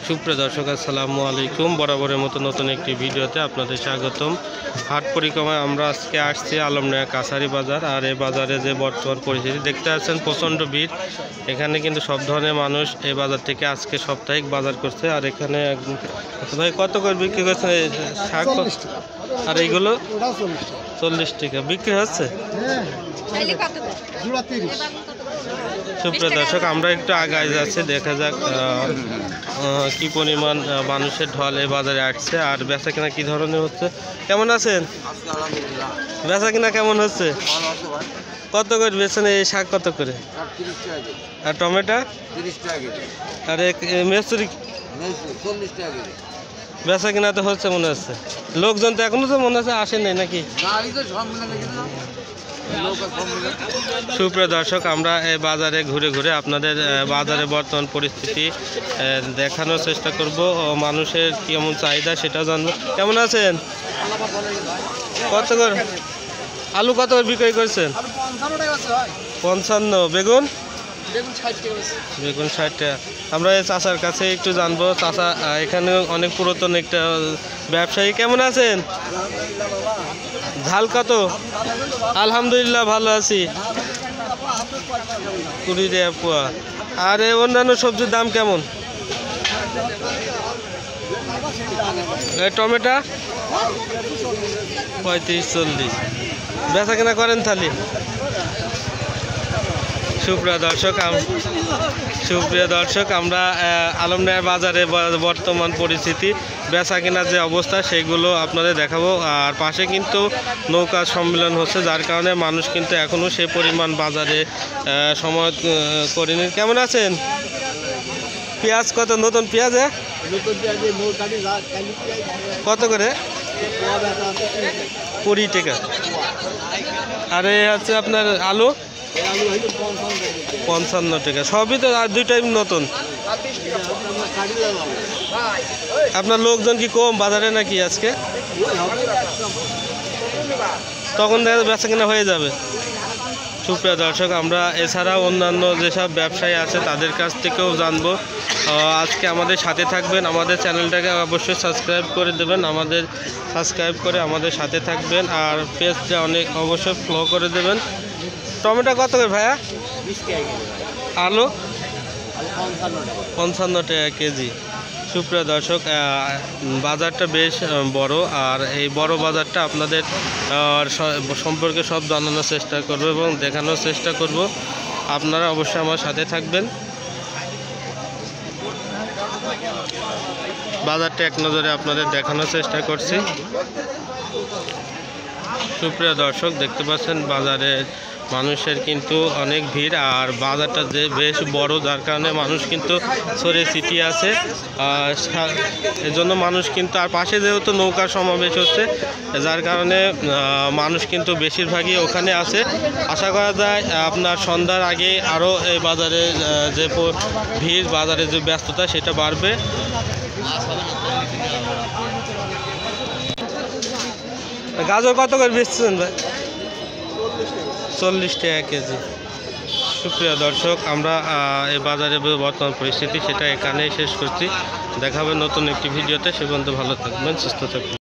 সুপ্রিয় দর্শক আসসালামু আলাইকুম। বরাবরের মতো নতুন একটি ভিডিওতে আপনাদের স্বাগতম। হাট পরিক্রমায় আমরা আজকে আসছি আলমডাঙ্গা কাছারি বাজার। আর এই বাজারে যে বর্তমান পরিস্থিতি দেখতে পাচ্ছেন, প্রচণ্ড ভিড়। এখানে কিন্তু সব ধরনের মানুষ এই বাজার থেকে আজকে সাপ্তাহিক বাজার করছে। আর এখানে ভাই কত করে বিক্রি করছেন শাক? আর এইগুলো 40 টাকা বিক্রি হচ্ছে। সুপ্রিয় দর্শক, আমরা একটু আগায় যাচ্ছি, দেখা যাক কি পরিমাণ মানুষের ঢল এই বাজারে আসছে আর বেচা কিনা কি ধরনের হচ্ছে। কেমন আছেন? বেচা কিনা কেমন হচ্ছে? কত করে বেচেন এই শাক? কত করে? আর টমেটো? আর মেসুরি বেচা কিনা তো হচ্ছে মনে হচ্ছে। লোকজন তো এখনো তো মনে হচ্ছে আসেন নাই নাকি? সুপ্রিয় দর্শক, আমরা এই বাজারে ঘুরে ঘুরে আপনাদের বাজারে বর্তমান পরিস্থিতি দেখানোর চেষ্টা করব ও মানুষের কেমন চাহিদা সেটা জানবো। কেমন আছেন? কত করে আলু কত করে বিক্রি করছেন? 55। বেগুন? বেগুন 60 টাকা। আমরা এই চাচার কাছে একটু জানবো। চাচা এখানে অনেক পুরাতন একটা ব্যবসায়ী। কেমন আছেন? ঝাল কত? আলহামদুলিল্লাহ ভালো আছি। 20 টাকা পোয়া। আর এই অন্যান্য সবজির দাম কেমন? টমেটো 35-40। বেচা কেনা করেন তাহলে? সুপ্রিয় দর্শক, আমরা আলমডাঙ্গা বাজারে বর্তমান পরিস্থিতি বেচা কেনার যে অবস্থা সেগুলো আপনাদের দেখাবো। আর পাশে কিন্তু নৌকা সম্মেলন হচ্ছে, যার কারণে মানুষ কিন্তু এখনও সে পরিমাণ বাজারে সময় করেনি। কেমন আছেন? পেঁয়াজ কত? নতুন পেঁয়াজ কত করে? 20 টাকা। আর হচ্ছে আপনার আলু 55 টাকা। সবই তো আর দুইটাই নতুন। আপনার লোকজন কি কম বাজারে নাকি আজকে? তখন দেখা বেচা কেনা হয়ে যাবে। সুপ্রিয় দর্শক, আমরা এছাড়াও অন্যান্য যেসব ব্যবসায়ী আছে তাদের কাছ থেকেও জানবো। আজকে আমাদের সাথে থাকবেন, আমাদের চ্যানেলটাকে অবশ্যই সাবস্ক্রাইব করে দেবেন, সাবস্ক্রাইব করে আমাদের সাথে থাকবেন। আর পেজটা অবশ্যই ফলো করে দেবেন। টমেটো কত করে ভাইয়া? আলু 55 টাকা কেজি। সুপ্রিয় দর্শক, বাজারটা বেশ বড়। আর এই বড় বাজারটা আপনাদের সম্পর্কে সব জানানোর চেষ্টা করব এবং দেখানোর চেষ্টা করব। আপনারা অবশ্যই আমার সাথে থাকবেন। বাজারটা এক নজরে আপনাদের দেখানোর চেষ্টা করছি। সুপ্রিয় দর্শক, দেখতে পাচ্ছেন বাজারে মানুষের কিন্তু অনেক ভিড়। আর বাজারটা যে বেশ বড়, যার কারণে মানুষ কিন্তু ছড়িয়ে ছিটিয়ে আছে। এজন্য মানুষ কিন্তু, আর পাশে যেহেতু নৌকার সমাবেশ হচ্ছে, যার কারণে মানুষ কিন্তু বেশিরভাগই ওখানে আছে। আশা করা যায় আপনার সন্ধ্যার আগে আরও এই বাজারে যে ভিড়, বাজারে যে ব্যস্ততা সেটা বাড়বে। গাজর কত করে বেচছেন ভাই? 40 টাকা কেজি। সুপ্রিয় দর্শক, আমরা এই বাজারে বর্তমান পরিস্থিতি সেটা এখানেই শেষ করছি। দেখা হবে নতুন একটি ভিডিওতে। সে পর্যন্ত ভালো থাকবেন, সুস্থ থাকবেন।